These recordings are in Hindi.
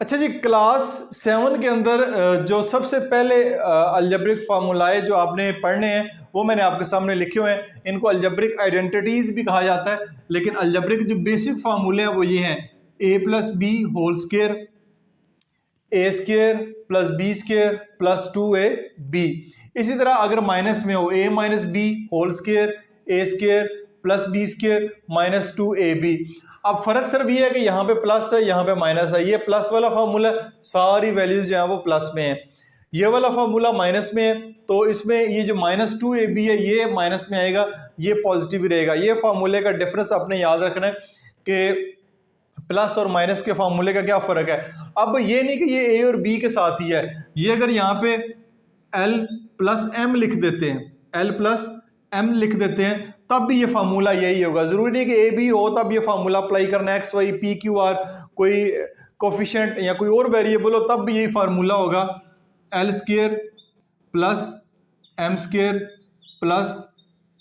अच्छा जी, क्लास 7 के अंदर जो सबसे पहले अलजेब्रिक फार्मूलाए जो आपने पढ़ने हैं वो मैंने आपके सामने लिखे हुए हैं। इनको अलजेब्रिक आइडेंटिटीज भी कहा जाता है, लेकिन अलजेब्रिक जो बेसिक फार्मूले हैं वो ये हैं: A plus B whole square, A square plus B square plus 2a B. इसी तरह अगर माइनस में हो, A minus B whole square, A square plus B square minus 2ab। अब फर्क सिर्फ ये है कि यहाँ पे प्लस है, यहाँ पे माइनस है। ये प्लस वाला फार्मूला सारी वैल्यूज जो है वो प्लस में है, ये वाला फार्मूला माइनस में है, तो इसमें ये जो माइनस 2ab है ये माइनस में आएगा, ये पॉजिटिव ही रहेगा। ये फार्मूले का डिफरेंस आपने याद रखना है कि प्लस और माइनस के फार्मूले का क्या फर्क है। अब ये नहीं कि ये ए और बी के साथ ही है, ये अगर यहाँ पे एल प्लस एम लिख देते हैं, एल प्लस एम लिख देते हैं, तब भी ये फार्मूला यही होगा। जरूरी नहीं कि ए बी हो तब ये फार्मूला अप्लाई करना है, x y p q r कोई कोफिशिएंट या कोई और वेरिएबल हो तब भी यही फार्मूला होगा, l square plus m square plus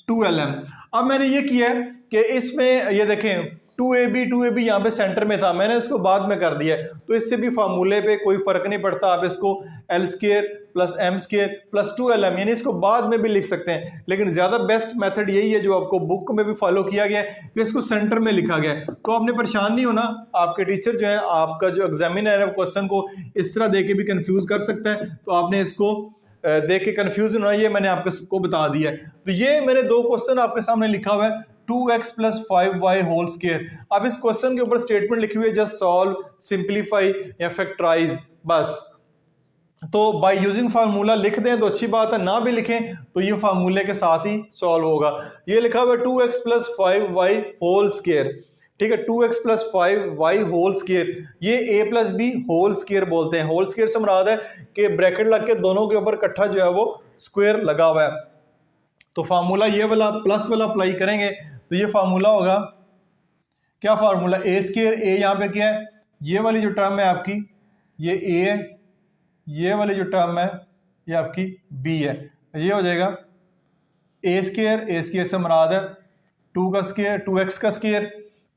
2lm। अब मैंने ये किया है कि इसमें ये देखें 2ab यहाँ पे सेंटर में था, मैंने इसको बाद में कर दिया है, तो इससे भी फार्मूले पे कोई फर्क नहीं पड़ता। आप इसको l square plus m square plus 2lm यानी इसको बाद में भी लिख सकते हैं, लेकिन ज्यादा बेस्ट मेथड यही है जो आपको बुक में भी फॉलो किया गया है कि इसको सेंटर में लिखा गया है। तो आपने परेशान नहीं होना, आपके टीचर जो है, आपका जो एग्जामिनर है, क्वेश्चन को इस तरह दे के भी कंफ्यूज कर सकता है, तो आपने इसको देख के कंफ्यूजन हो, ये मैंने आपको बता दिया है। तो ये मैंने दो क्वेश्चन आपके सामने लिखा हुआ है, 2x plus 5y whole square. अब इस क्वेश्चन के ऊपर स्टेटमेंट लिखी हुई है जस्ट सॉल्व, सिंप्लीफाई या फैक्टराइज, बस। तो बाय यूजिंग फार्मूला लिख दें तो अच्छी बात है, ना भी लिखें तो ये फार्मूले के साथ ही सॉल्व होगा। ये लिखा हुआ है 2x plus 5y whole square, ठीक है, 2x plus 5y whole square, ये a plus B whole square बोलते हैं। होल स्क्वायर से मुराद है कि ब्रैकेट लग के दोनों के ऊपर इकट्ठा जो है वो स्क्वायर लगा हुआ है। तो फार्मूला ये वाला प्लस वाला अप्लाई करेंगे तो ये फार्मूला होगा, क्या फार्मूला, ए स्क्वायर, ए यहाँ पे क्या है, ये वाली जो टर्म है आपकी ये ए है, ये वाली जो टर्म है ये आपकी बी है, ये हो जाएगा ए स्क्वायर से मुराद है 2 का स्क्वायर, 2x का स्क्वायर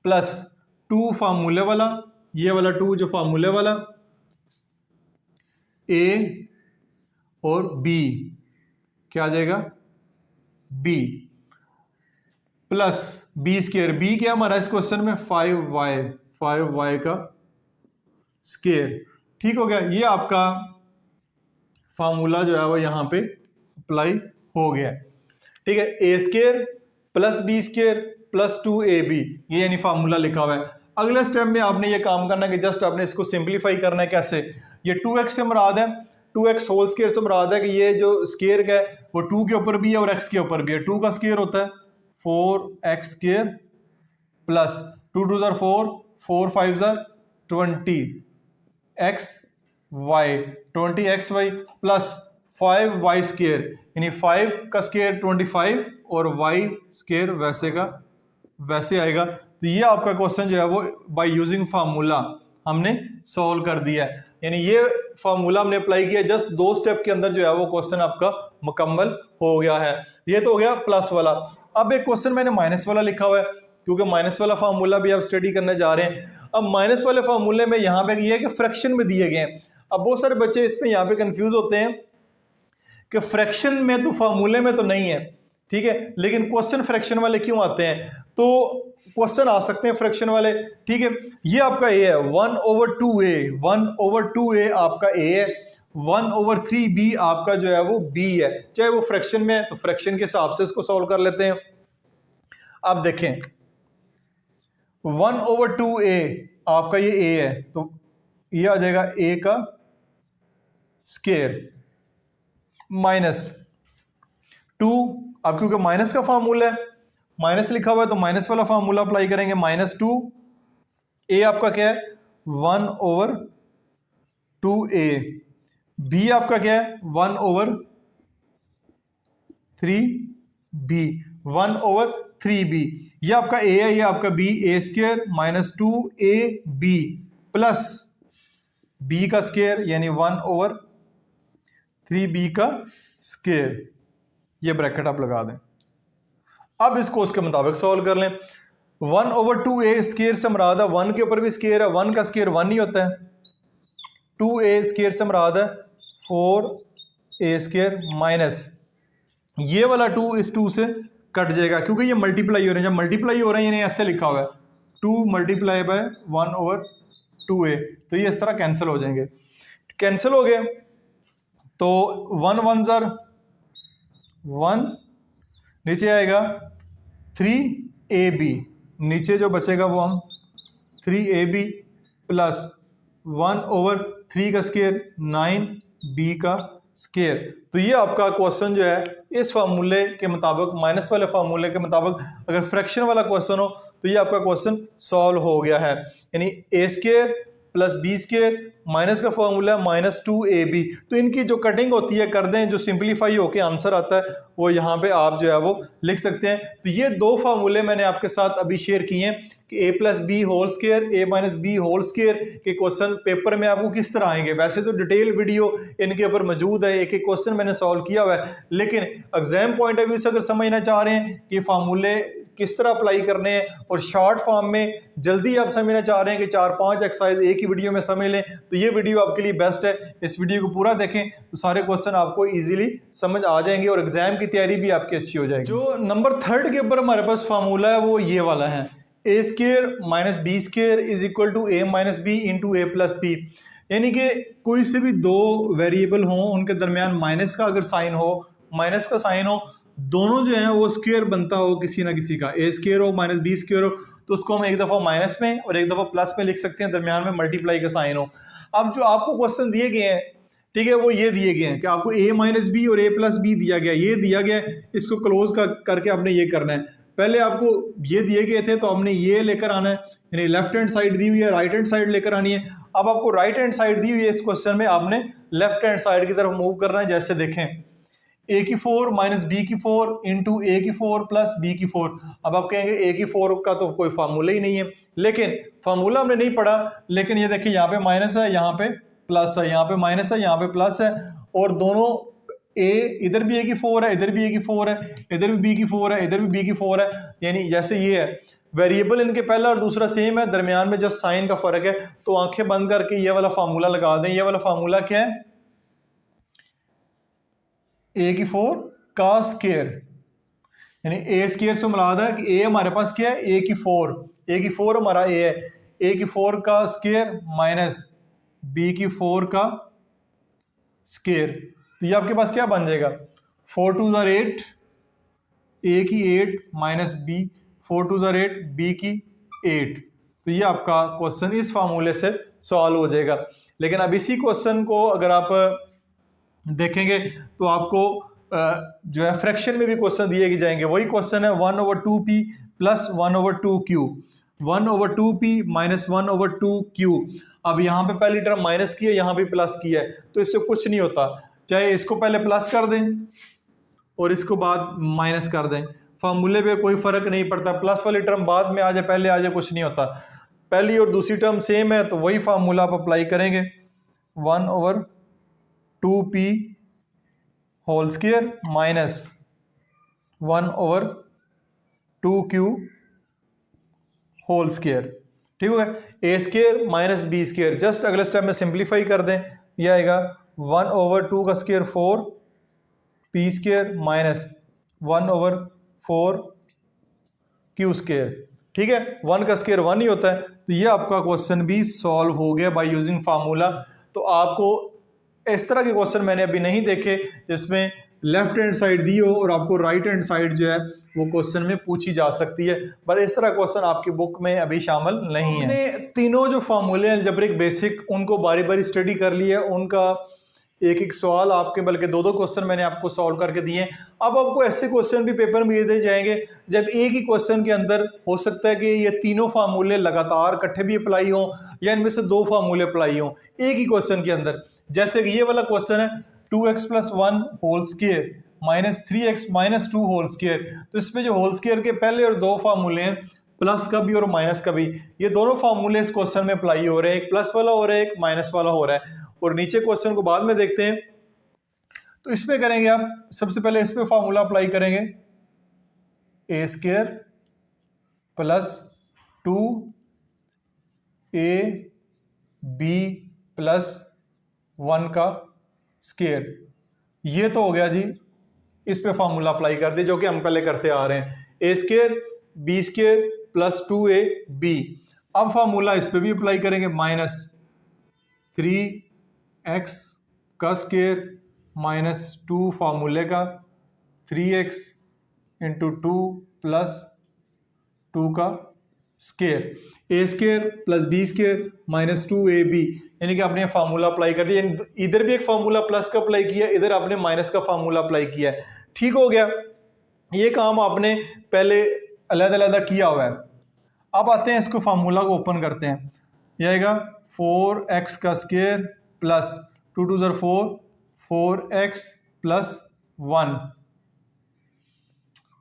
प्लस 2 फार्मूले वाला, ये वाला 2 जो फार्मूले वाला, ए और बी क्या आ जाएगा, b plus B square, b क्या हमारा इस क्वेश्चन में 5y का स्क्वायर, ठीक हो गया। ये आपका फार्मूला जो है वो यहाँ पे अप्लाई हो गया, ठीक है। A square plus B square plus 2ab, ये यानी फार्मूला लिखा हुआ है। अगले स्टेप में आपने ये काम करना है कि जस्ट आपने इसको सिंप्लीफाई करना है। कैसे, ये 2x से मुराद है, 2x होल स्क्वायर से मुराद है कि ये जो स्क्वायर है वो 2 के ऊपर भी है और x के ऊपर भी है। 2 का स्क्वायर होता है 4x square plus 2 2 4, 4 5 20 x y 20xy plus 5y square यानी 5 का स्क्वायर 25 और y स्क्वायर वैसे का वैसे आएगा। तो ये आपका क्वेश्चन जो है वो बाय यूजिंग फार्मूला हमने सॉल्व कर दिया है, यानी ये फार्मूला हमने अप्लाई किया, जस्ट 2 स्टेप के अंदर जो है वो क्वेश्चन आपका मुकम्मल हो गया है। ये तो हो गया प्लस वाला। अब एक क्वेश्चन मैंने माइनस वाला लिखा हुआ है, क्योंकि माइनस वाला फार्मूला भी आप स्टडी करने जा रहे हैं। अब माइनस वाले फार्मूले में यहाँ पे ये है कि फ्रैक्शन में दिए गए हैं। अब बहुत सारे बच्चे इसमें यहाँ पे कंफ्यूज होते हैं कि फ्रैक्शन में तो फार्मूले में तो नहीं है, ठीक है, लेकिन क्वेश्चन फ्रैक्शन वाले क्यों आते हैं। तो क्वेश्चन आ सकते हैं फ्रैक्शन वाले, ठीक है। ये आपका ए है 1/2a, 1/2a आपका ए है, 1/3b आपका जो है वो बी है। चाहे वो फ्रैक्शन में है तो फ्रैक्शन के हिसाब से इसको सॉल्व कर लेते हैं। अब देखें 1/2a आपका ये a है, तो ये आ जाएगा a का स्क्वायर माइनस 2, अब क्योंकि माइनस का फार्मूला है, माइनस लिखा हुआ है तो माइनस वाला फार्मूला अप्लाई करेंगे, -2, a आपका क्या है 1/2a, b आपका क्या है 1/3b, 1/3b, ये आपका a है, ये आपका b, a square -2ab plus b का स्क्वायर यानी 1/3b का स्क्वायर, ये ब्रैकेट आप लगा दें। अब इसको उसके मुताबिक सॉल्व कर लें। 1/2a स्क्वायर से मुराद है 1 के ऊपर भी स्क्वायर है, 1 का स्क्वायर 1 ही होता है, 2a स्क्वायर से मुराद है 4a स्क्वायर माइनस ये वाला 2 इस 2 से कट जाएगा क्योंकि ये मल्टीप्लाई हो रहे हैं। जब मल्टीप्लाई हो रहे हैं यानी ऐसे लिखा हुआ है 2 मल्टीप्लाई बाय 1/2a, तो ये इस तरह कैंसिल हो जाएंगे। कैंसिल हो गए तो 1 1 ज़र 1, नीचे आएगा 3ab, नीचे जो बचेगा वो हम 3ab प्लस 1/3 का स्क्वायर 9b का स्क्वायर। तो ये आपका क्वेश्चन जो है इस फार्मूले के मुताबिक, माइनस वाले फार्मूले के मुताबिक अगर फ्रैक्शन वाला क्वेश्चन हो तो ये आपका क्वेश्चन सॉल्व हो गया है। यानी a square plus B square minus का फॉर्मूला -2ab, तो इनकी जो कटिंग होती है कर दें, जो सिंपलीफाई होके आंसर आता है वो यहाँ पे आप जो है वो लिख सकते हैं। तो ये दो फार्मूले मैंने आपके साथ अभी शेयर किए हैं कि a plus B whole square a minus B whole square के क्वेश्चन पेपर में आपको किस तरह आएंगे। वैसे तो डिटेल वीडियो इनके ऊपर मौजूद है, एक एक क्वेश्चन मैंने सॉल्व किया हुआ है, लेकिन एग्जाम पॉइंट ऑफ व्यू से अगर समझना चाह रहे हैं कि फार्मूले किस तरह अप्लाई करने हैं और शॉर्ट फॉर्म में जल्दी आप समझना चाह रहे हैं कि 4-5 एक्सरसाइज एक ही वीडियो में समझ लें, तो ये वीडियो आपके लिए बेस्ट है। इस वीडियो को पूरा देखें तो सारे क्वेश्चन आपको इजीली समझ आ जाएंगे और एग्जाम की तैयारी भी आपकी अच्छी हो जाएगी। जो नंबर 3 के ऊपर हमारे पास फार्मूला है वो ये वाला है, a square minus b square is equal to a minus b into a plus b. यानी कि कोई से भी दो वेरिएबल हों, उनके दरमियान माइनस का अगर साइन हो, माइनस का साइन हो, दोनों जो है वो स्क्वायर बनता हो किसी ना किसी का, a स्क्वायर हो माइनस बी स्क्वायर हो, तो उसको हम एक दफ़ा माइनस में और एक दफ़ा प्लस में लिख सकते हैं, दरमियान में मल्टीप्लाई का साइन हो। अब जो आपको क्वेश्चन दिए गए हैं, ठीक है, वो ये दिए गए हैं कि आपको a माइनस बी और a प्लस बी दिया गया, ये दिया गया, इसको क्लोज करके आपने ये करना है। पहले आपको ये दिए गए थे तो हमने ये लेकर आना है, यानी लेफ्ट हैंड साइड दी हुई है, राइट हैंड साइड लेकर आनी है। अब आपको राइट हैंड साइड दी हुई है इस क्वेश्चन में, आपने लेफ्ट हैंड साइड की तरफ मूव करना है। जैसे देखें a की 4 माइनस बी की 4 इंटू a की 4 प्लस b की 4। अब आप कहेंगे a की 4 का तो कोई फार्मूला ही नहीं है, लेकिन फार्मूला हमने नहीं पढ़ा, लेकिन ये देखिए यहाँ पे माइनस है, यहाँ पे प्लस है, यहाँ पे माइनस है, यहाँ पे प्लस है, और दोनों a इधर भी a की 4 है, इधर भी a की 4 है, इधर भी b की 4 है, इधर भी b की 4 है। यानी जैसे ये है, वेरिएबल इनके पहला और दूसरा सेम है, दरमियान में जस्ट साइन का फर्क है, तो आंखें बंद करके ये वाला फार्मूला लगा दें। ये वाला फार्मूला क्या है, a की 4 का स्क्वायर, यानी a स्क्वायर से मुराद है कि a हमारे पास क्या है, a की 4 हमारा a है, a की 4 का स्क्वायर माइनस b की 4 का स्क्वायर। तो ये आपके पास क्या बन जाएगा, 4 2 ज़र 8, a की 8 माइनस b, 4 2 ज़र 8, b की 8। तो ये आपका क्वेश्चन इस फार्मूले से सॉल्व हो जाएगा। लेकिन अब इसी क्वेश्चन को अगर आप देखेंगे तो आपको जो है फ्रैक्शन में भी क्वेश्चन दिए जाएंगे। वही क्वेश्चन है 1/2p plus 1/2q, 1/2p minus 1/2q। अब यहाँ पे पहली टर्म माइनस की है, यहाँ भी प्लस की है, तो इससे कुछ नहीं होता, चाहे इसको पहले प्लस कर दें और इसको बाद माइनस कर दें, फार्मूले पे कोई फर्क नहीं पड़ता। प्लस वाली टर्म बाद में आ जाए, पहले आ जाए, कुछ नहीं होता। पहली और दूसरी टर्म सेम है तो वही फार्मूला आप अप्लाई करेंगे, 1/2p whole square minus 1/2q whole square. ठीक हो गया, a square minus b square. Just अगले स्टेप में सिंप्लीफाई कर दें, यह आएगा 1/2 का square 4 p square minus 1/4 q square. ठीक है, 1 का स्क्वायर 1 ही होता है। तो ये आपका क्वेश्चन भी सॉल्व हो गया बाय यूजिंग फार्मूला। तो आपको इस तरह के क्वेश्चन मैंने अभी नहीं देखे जिसमें लेफ्ट हैंड साइड दी हो और आपको राइट हैंड साइड जो है वो क्वेश्चन में पूछी जा सकती है, पर इस तरह क्वेश्चन आपकी बुक में अभी शामिल नहीं है। हमने तीनों जो फार्मूले अलजेब्रिक बेसिक उनको बारी बारी स्टडी कर लिया, उनका एक एक सवाल आपके, बल्कि दो दो क्वेश्चन मैंने आपको सॉल्व करके दिए। अब आपको ऐसे क्वेश्चन भी पेपर में दिए जाएंगे जब एक ही क्वेश्चन के अंदर हो सकता है कि ये तीनों फार्मूले लगातार इकट्ठे भी अप्लाई हों या इनमें से दो फार्मूले अप्लाई हों एक ही क्वेश्चन के अंदर। जैसे कि ये वाला क्वेश्चन है 2x + 1 whole square minus 3x - 2 whole square. तो इसमें जो होल स्क्वायर के पहले और दो फार्मूले हैं, प्लस का भी और माइनस का भी, ये दोनों फार्मूले इस क्वेश्चन में अप्लाई हो रहे हैं, एक प्लस वाला हो रहा है, एक माइनस वाला हो रहा है। और नीचे क्वेश्चन को बाद में देखते हैं। तो इसमें करेंगे आप सबसे पहले इसमें फार्मूला अप्लाई करेंगे, a square plus 2ab plus 1 का स्केयर। ये तो हो गया जी, इस पे फॉर्मूला अप्लाई कर दिया जो कि हम पहले करते आ रहे हैं, A square B square plus 2ab। अब फॉर्मूला इस पे भी अप्लाई करेंगे, माइनस 3x का स्केयर माइनस 2 फार्मूले का 3x इंटू 2 प्लस 2 का square, A square plus B square minus 2ab। यानी कि आपने फार्मूला अप्लाई कर दिया, इधर भी एक फार्मूला प्लस का अप्लाई किया, इधर आपने माइनस का फार्मूला अप्लाई किया है। ठीक हो गया, ये काम आपने पहले अलग-अलग किया हुआ है। अब आते हैं इसको फार्मूला को ओपन करते हैं, ये आएगा 4x का स्केयर प्लस 2 2 ज़र 4, 4x प्लस 1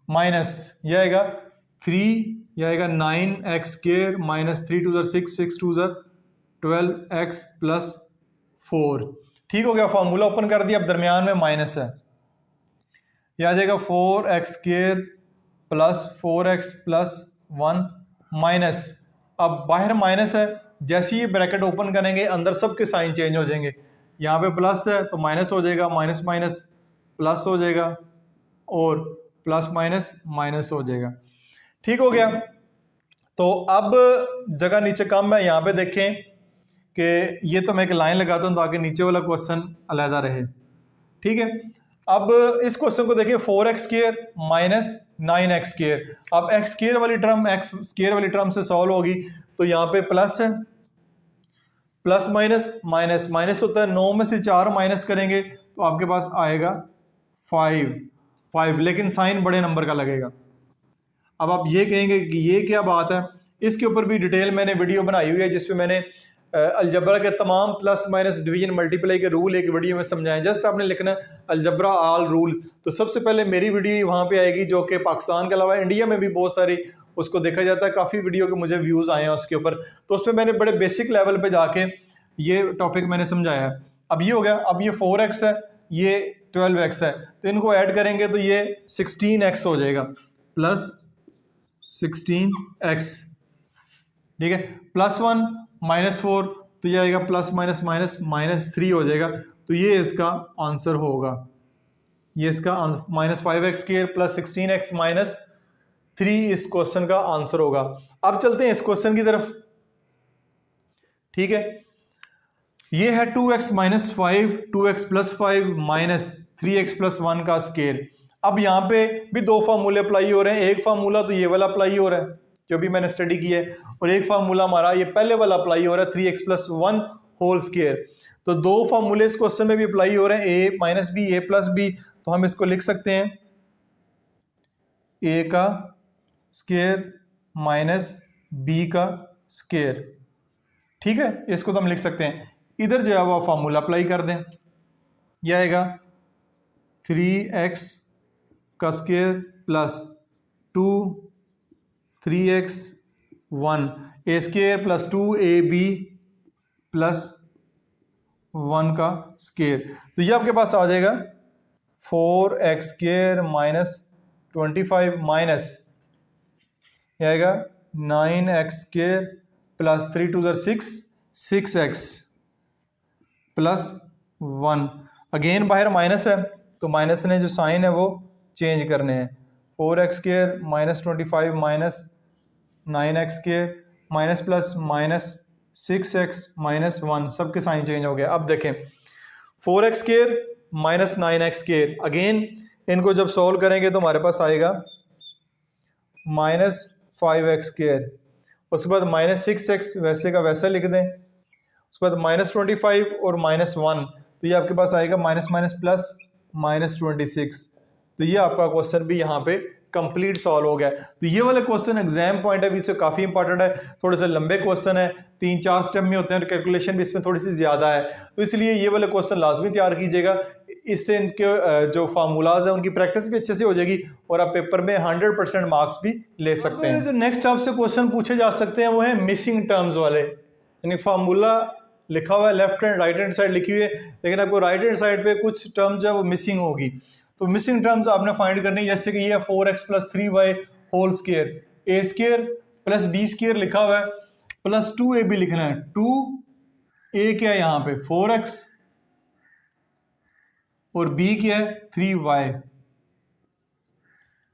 माइनस ये आएगा 3, ये आएगा 9x स्केयर माइनस 3 2 ज़र 6, 6 2 ज़र 12x प्लस 4। ठीक हो गया, फार्मूला ओपन कर दिया, अब दरमियान में माइनस है, ये आ जाएगा 4x square plus 4x plus 1 minus, अब बाहर माइनस है, जैसे ही ब्रैकेट ओपन करेंगे अंदर सबके साइन चेंज हो जाएंगे। यहाँ पे प्लस है तो माइनस हो जाएगा, माइनस माइनस प्लस हो जाएगा और प्लस माइनस माइनस हो जाएगा। ठीक हो गया, तो अब जगह नीचे कम है, यहाँ पे देखें कि ये तो मैं एक लाइन लगाता हूँ ताकि नीचे वाला क्वेश्चन अलहदा रहे। ठीक है, अब इस क्वेश्चन को देखिए, 4x square minus 9x square. अब x स्क्वायर वाली टर्म x स्क्वायर वाली टर्म से सॉल्व होगी, तो यहाँ पे प्लस है, प्लस माइनस माइनस माइनस होता है, 9 में से 4 माइनस करेंगे तो आपके पास आएगा 5, लेकिन साइन बड़े नंबर का लगेगा। अब आप ये कहेंगे कि ये क्या बात है, इसके ऊपर भी डिटेल मैंने वीडियो बनाई हुई है जिसपे मैंने अलजबरा के तमाम प्लस माइनस डिवीजन मल्टीप्लाई के रूल एक वीडियो में समझाएं। जस्ट आपने लिखना है अलजबरा ऑल रूल, तो सबसे पहले मेरी वीडियो वहाँ पे आएगी जो कि पाकिस्तान के अलावा इंडिया में भी बहुत सारी उसको देखा जाता है, काफ़ी वीडियो के मुझे व्यूज़ आए हैं उसके ऊपर, तो उसमें मैंने बड़े बेसिक लेवल पे जाके ये टॉपिक मैंने समझाया है। अब ये हो गया, अब ये 4x है, ये 12x है, तो इनको ऐड करेंगे तो ये 16x हो जाएगा, प्लस 16x। ठीक है, प्लस 1 माइनस 4, तो ये आएगा प्लस माइनस माइनस माइनस 3 हो जाएगा, तो ये इसका आंसर होगा, ये इसका minus 5x square plus 16x minus 3 इस क्वेश्चन का आंसर होगा। अब चलते हैं इस क्वेश्चन की तरफ। ठीक है, ये है 2x minus 5, 2x plus 5 minus 3x plus 1 का स्क्वायर। अब यहाँ पे भी दो फार्मूले अप्लाई हो रहे हैं, एक फार्मूला तो ये वाला अप्लाई हो रहा है जो भी मैंने स्टडी की है, और एक फार्मूला हमारा ये पहले वाला अप्लाई हो रहा है 3x प्लस 1 होल स्क्वायर। तो दो फार्मूले इस क्वेश्चन में भी अप्लाई हो रहे हैं, a minus b, a plus b, तो हम इसको लिख सकते हैं a का स्क्वायर माइनस b का स्क्वायर। ठीक है, इसको तो हम लिख सकते हैं। इधर जो है वो फार्मूला अप्लाई कर दें, यह आएगा 3x का square plus 2 3x 1 a square plus 2ab plus 1 का स्क्वायर, तो ये आपके पास आ जाएगा 4x स्क्वायर माइनस 25 माइनस ये आएगा 9x square plus 3 2 6, 6x plus 1। Again बाहर माइनस है तो माइनस ने जो साइन है वो चेंज करने हैं, 4x square minus 25 minus 9x square minus plus minus 6x minus 1, सबके साइन चेंज हो गया। अब देखें 4x square minus 9x square, again इनको जब सॉल्व करेंगे तो हमारे पास आएगा माइनस 5x स्क्वायर, उसके बाद माइनस 6x वैसे का वैसा लिख दें, उसके बाद माइनस 25 और माइनस 1, तो ये आपके पास आएगा माइनस माइनस प्लस माइनस 26। तो ये आपका क्वेश्चन भी यहाँ पे कंप्लीट सॉल्व हो गया। तो ये वाला question exam point of view से काफ़ी इंपॉर्टेंट है, थोड़े से लंबे क्वेश्चन है, 3-4 स्टेप में होते हैं और कैलकुलेशन भी इसमें थोड़ी सी ज़्यादा है, तो इसलिए ये वाले क्वेश्चन लाजमी तैयार कीजिएगा। इससे इनके जो फार्मूलाज हैं उनकी प्रैक्टिस भी अच्छे से हो जाएगी और आप पेपर में 100% मार्क्स भी ले सकते हैं। जो नेक्स्ट आपसे क्वेश्चन पूछे जा सकते हैं वो है मिसिंग टर्म्स वाले, यानी फार्मूला लिखा हुआ है left hand right hand side लिखी हुई है, लेकिन आपको राइट हैंड साइड पे कुछ टर्म्स है वो मिसिंग होगी, तो मिसिंग टर्म्स आपने फाइंड करनी है। जैसे कि ये 4x plus 3y whole square, A square plus B square लिखा हुआ है, प्लस 2ab लिखना है। 2a क्या है यहाँ पे 4x और b क्या है 3y,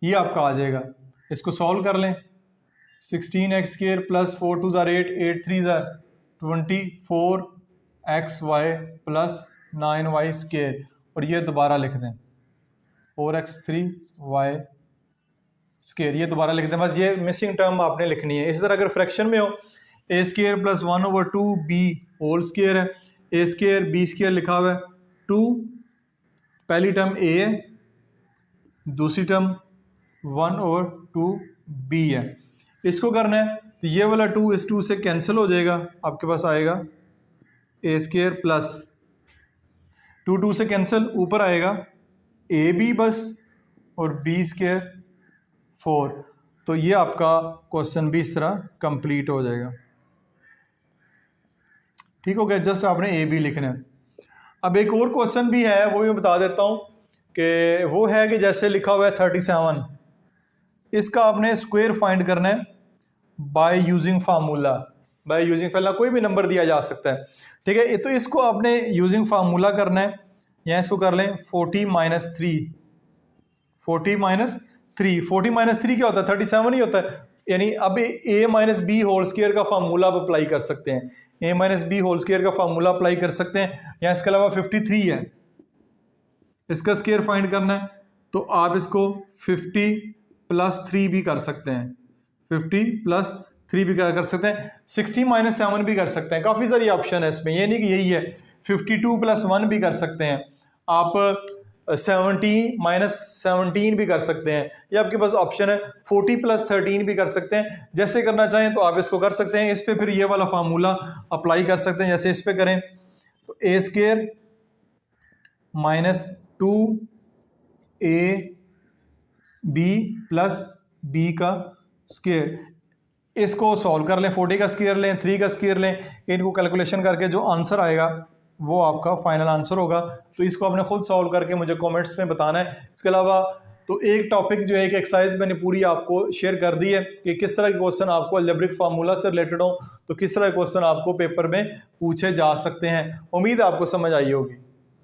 ये आपका आ जाएगा। इसको सॉल्व कर लें, 16x² प्लस 4 2 ज़ार 8, 8 3 ज़ार 24xy प्लस 9y², और ये दोबारा लिख दें 4x3y², ये दोबारा लिख दें। बस ये मिसिंग टर्म आपने लिखनी है। इसी तरह अगर फ्रैक्शन में हो a² plus 1/2b whole square है, a² b² लिखा हुआ है, 2 पहली टर्म a है, दूसरी टर्म 1/2b है। इसको करना है तो ये वाला 2 इस 2 से कैंसिल हो जाएगा, आपके पास आएगा a² प्लस 2 2 से कैंसिल, ऊपर आएगा ab बस और b² 4। तो ये आपका क्वेश्चन भी इस तरह कंप्लीट हो जाएगा। ठीक हो गया, जस्ट आपने ए बी लिखना है। अब एक और क्वेश्चन भी है, वो भी मैं बता देता हूँ कि वो है कि जैसे लिखा हुआ है 37, इसका आपने स्क्वायर फाइंड करना है by using formula. By using formula कोई भी नंबर दिया जा सकता है, ठीक है। तो इसको आपने यूजिंग फार्मूला करना है, या इसको कर लें 40 माइनस 3। 40 माइनस 3, 40 माइनस 3 क्या होता है 37 ही होता है। यानी अब a minus B whole square का फार्मूला आप अप्लाई कर सकते हैं, a minus B whole square का फार्मूला अप्लाई कर सकते हैं। या इसके अलावा 53 है, इसका स्क्वायर फाइंड करना है तो आप इसको 50 प्लस 3 भी कर सकते हैं, 50 प्लस 3 भी कर सकते हैं, 60 माइनस 7 भी कर सकते हैं। काफ़ी सारी ऑप्शन है इसमें, ये नहीं कि यही है। 52 प्लस 1 भी कर सकते हैं आप, 70 माइनस 17 भी कर सकते हैं। ये आपके पास ऑप्शन है। 40 प्लस 13 भी कर सकते हैं। जैसे करना चाहें तो आप इसको कर सकते हैं। इस पे फिर ये वाला फार्मूला अप्लाई कर सकते हैं। जैसे इस पे करें तो a² minus 2ab plus b का स्क्वायर, इसको सॉल्व कर लें। 40 का स्क्वायर लें, 3 का स्क्वायर लें, इनको कैलकुलेशन करके जो आंसर आएगा वो आपका फाइनल आंसर होगा। तो इसको आपने खुद सॉल्व करके मुझे कमेंट्स में बताना है। इसके अलावा तो एक टॉपिक जो है कि एक्सरसाइज मैंने पूरी आपको शेयर कर दी है कि किस तरह के क्वेश्चन आपको अलजेब्रिक फार्मूला से रिलेटेड हो, तो किस तरह के क्वेश्चन आपको पेपर में पूछे जा सकते हैं। उम्मीद है आपको समझ आई होगी।